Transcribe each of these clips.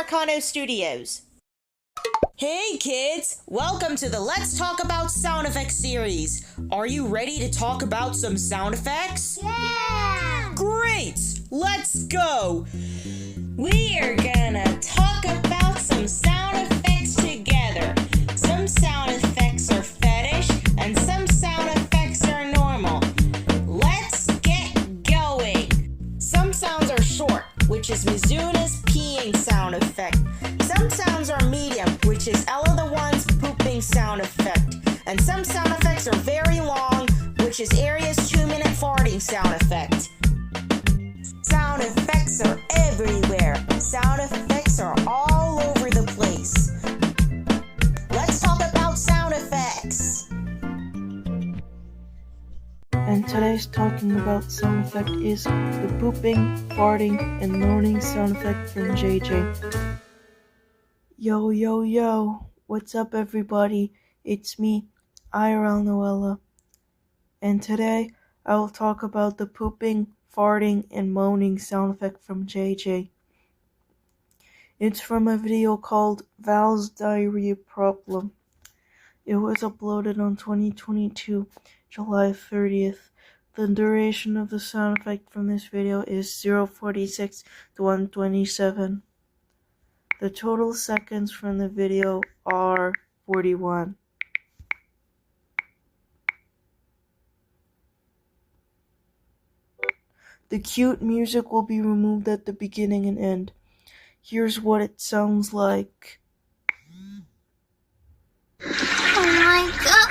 Arcano Studios. Hey kids! Welcome to the Let's Talk About Sound Effects series. Are you ready to talk about some sound effects? Yeah! Great! Let's go! We are gonna talk about some sound effects together. Some sound effects are fetish and some sound effects are normal. Let's get going! Some sounds are short, which is Mizuna's peeing sound effect. Some sounds are medium, which is Ella the One's pooping sound effect. And some sound effects are very long, which is Aria's 2-minute farting sound effect. Sound effects are everywhere. Sound effects are all over the place. Let's talk about sound effects. And today's talking about sound effect is the pooping, farting, and moaning sound effect from JJ. Yo, yo, yo, what's up everybody? It's me, IRL Noella. And today, I will talk about the pooping, farting, and moaning sound effect from JJ. It's from a video called Val's Diarrhea Problem. It was uploaded on 2022, July 30th. The duration of the sound effect from this video is 0:46 to 1:27. The total seconds from the video are 41. The cute music will be removed at the beginning and end. Here's what it sounds like. Oh my god!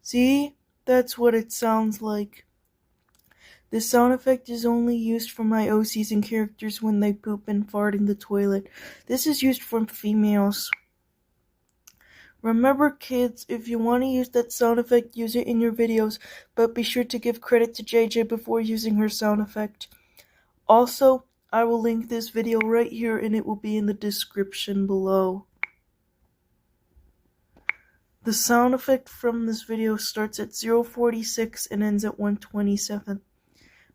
See? That's what it sounds like. This sound effect is only used for my OCs and characters when they poop and fart in the toilet. This is used for females. Remember kids, if you want to use that sound effect, use it in your videos, but be sure to give credit to JJ before using her sound effect. Also, I will link this video right here and it will be in the description below. The sound effect from this video starts at 0:46 and ends at 1:27.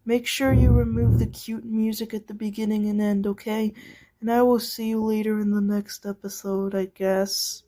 Make sure you remove the cute music at the beginning and end, okay? And I will see you later in the next episode, I guess.